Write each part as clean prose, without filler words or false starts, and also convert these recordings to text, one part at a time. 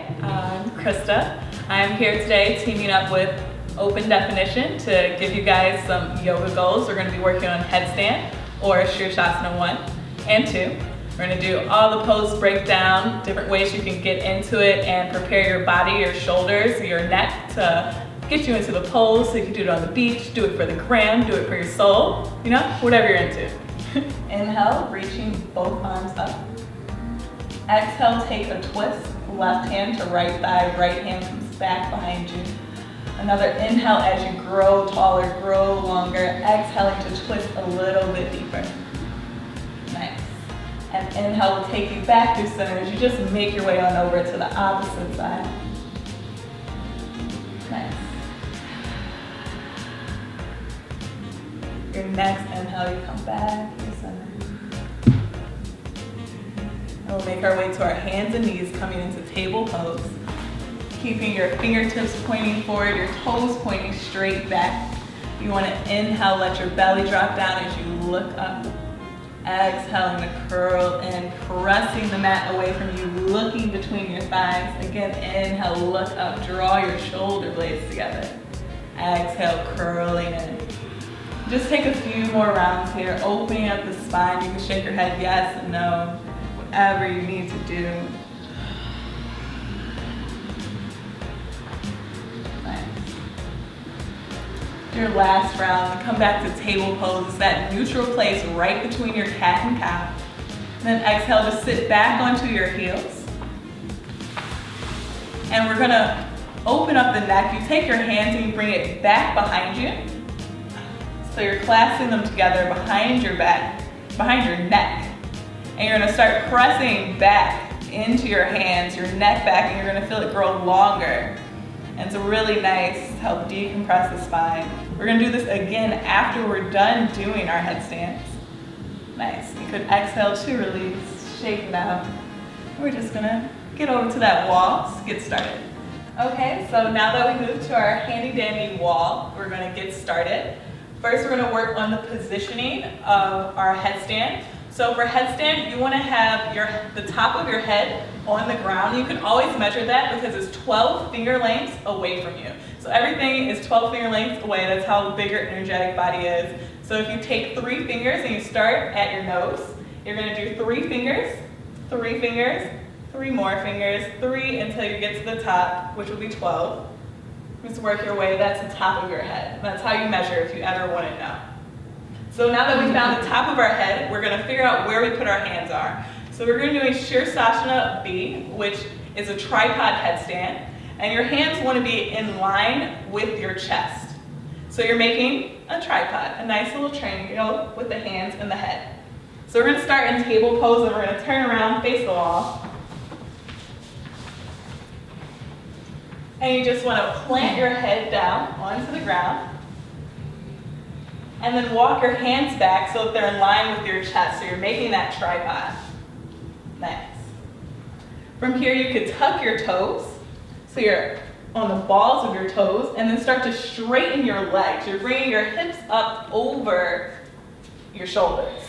I'm Krysta. I'm here today teaming up with Open Definition to give you guys some yoga goals. We're going to be working on headstand or Shirsasana 1 and 2. We're going to do all the pose breakdown, different ways you can get into it and prepare your body, your shoulders, your neck to get you into the pose so you can do it on the beach, do it for the gram, do it for your soul, you know, whatever you're into. Inhale, reaching both arms up. Exhale, take a twist, left hand to right thigh, right hand comes back behind you. Another inhale as you grow taller, grow longer, exhaling to twist a little bit deeper. Nice. And inhale will take you back through center as you just make your way on over to the opposite side. Nice. Your next inhale, you come back to center. And we'll make our way to our hands and knees coming into table pose. Keeping your fingertips pointing forward, your toes pointing straight back. You want to inhale, let your belly drop down as you look up. Exhaling to curl in, pressing the mat away from you, looking between your thighs. Again, inhale, look up, draw your shoulder blades together. Exhale, curling in. Just take a few more rounds here, opening up the spine. You can shake your head yes and no, whatever you need to do. Nice. Your last round, come back to table pose. It's that neutral place right between your cat and cow. And then exhale to sit back onto your heels. And we're gonna open up the neck. You take your hands and you bring it back behind you. So you're clasping them together behind your back, behind your neck. And you're gonna start pressing back into your hands, your neck back, and you're gonna feel it grow longer. And it's really nice to help decompress the spine. We're gonna do this again after we're done doing our headstands. Nice, you could exhale to release, shake it out. We're just gonna get over to that wall to get started. Okay, so now that we move to our handy dandy wall, we're gonna get started. First, we're going to work on the positioning of our headstand. So for headstand, you want to have the top of your head on the ground. You can always measure that because it's 12 finger lengths away from you. So everything is 12 finger lengths away. That's how big your energetic body is. So if you take 3 fingers and you start at your nose, you're going to do 3 fingers, 3 fingers, 3 more fingers, 3 until you get to the top, which will be 12. Just work your way, that's the top of your head. That's how you measure if you ever want to know. So now that we found the top of our head, we're going to figure out where we put our hands are. So we're going to do a Shirsasana B, which is a tripod headstand. And your hands want to be in line with your chest. So you're making a tripod, a nice little triangle with the hands and the head. So we're going to start in table pose and we're going to turn around, face the wall. And you just want to plant your head down onto the ground. And then walk your hands back so that they're in line with your chest. So you're making that tripod. Nice. From here you could tuck your toes. So you're on the balls of your toes. And then start to straighten your legs. You're bringing your hips up over your shoulders.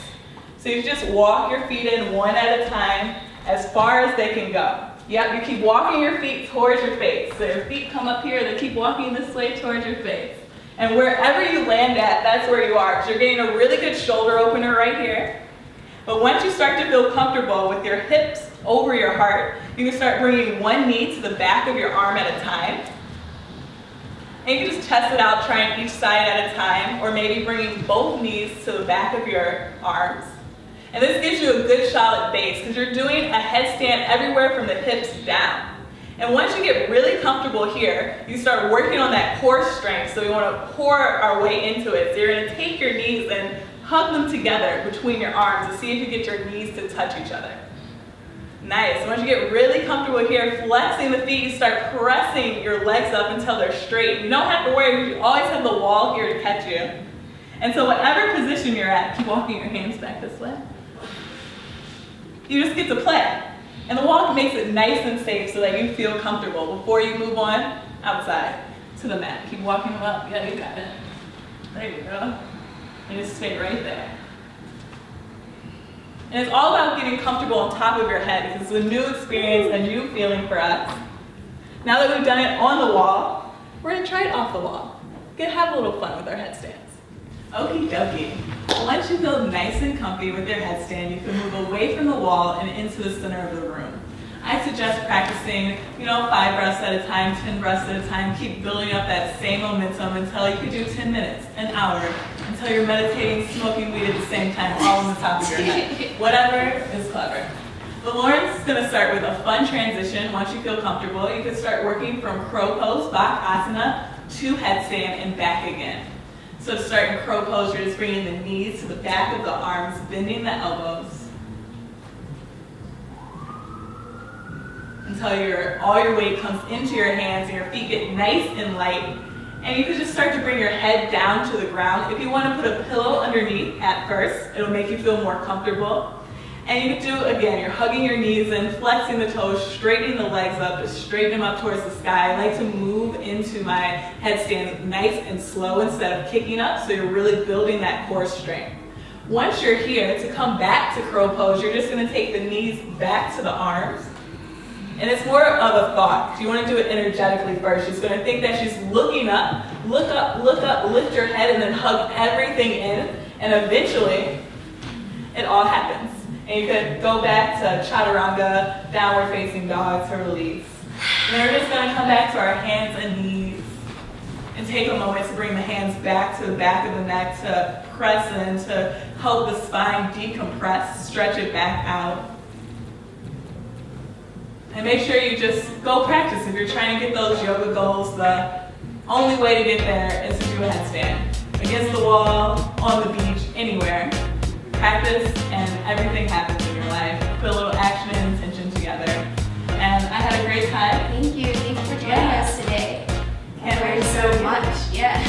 So you just walk your feet in one at a time as far as they can go. Yep, you keep walking your feet towards your face. So your feet come up here, they keep walking this way towards your face. And wherever you land at, that's where you are. So you're getting a really good shoulder opener right here. But once you start to feel comfortable with your hips over your heart, you can start bringing one knee to the back of your arm at a time. And you can just test it out, trying each side at a time, or maybe bringing both knees to the back of your arms. And this gives you a good solid base because you're doing a headstand everywhere from the hips down. And once you get really comfortable here, you start working on that core strength. So we want to pour our way into it. So you're going to take your knees and hug them together between your arms to see if you get your knees to touch each other. Nice. Once you get really comfortable here, flexing the feet, you start pressing your legs up until they're straight. You don't have to worry, you always have the wall here to catch you. And so whatever position you're at, keep walking your hands back this way. You just get to play. And the walk makes it nice and safe so that you feel comfortable before you move on outside to the mat. Keep walking them up. Yeah, you got it. There you go. And just stay right there. And it's all about getting comfortable on top of your head because it's a new experience, a new feeling for us. Now that we've done it on the wall, we're gonna try it off the wall. Gonna have a little fun with our headstands. Okie dokie. Once you feel nice and comfy with your headstand, you can move away from the wall and into the center of the room. I suggest practicing, 5 breaths at a time, 10 breaths at a time. Keep building up that same momentum until you can do 10 minutes, an hour, until you're meditating, smoking weed at the same time, all on the top of your head. Whatever is clever. But Lauren's going to start with a fun transition. Once you feel comfortable, you can start working from crow pose, Bakasana, to headstand and back again. So to start in crow pose, you're just bringing the knees to the back of the arms, bending the elbows, until all your weight comes into your hands and your feet get nice and light. And you can just start to bring your head down to the ground. If you want to put a pillow underneath at first, it'll make you feel more comfortable. And you can do, again, you're hugging your knees in, flexing the toes, straightening the legs up, just straighten them up towards the sky. I like to move into my headstand nice and slow instead of kicking up, so you're really building that core strength. Once you're here, to come back to crow pose, you're just going to take the knees back to the arms. And it's more of a thought, because you want to do it energetically first. She's going to think that she's looking up, look up, lift your head, and then hug everything in. And eventually, it all happens. And you could go back to chaturanga, downward facing dog to release. And then we're just going to come back to our hands and knees. And take a moment to bring the hands back to the back of the neck to press in, to help the spine decompress, stretch it back out. And make sure you just go practice. If you're trying to get those yoga goals, the only way to get there is to do a headstand. Against the wall, on the beach, anywhere. Practice and everything happens in your life. Put a little action and intention together. And I had a great time. Thank you. Thanks for joining us today. Can't I learned wait to so see you. much. Yeah.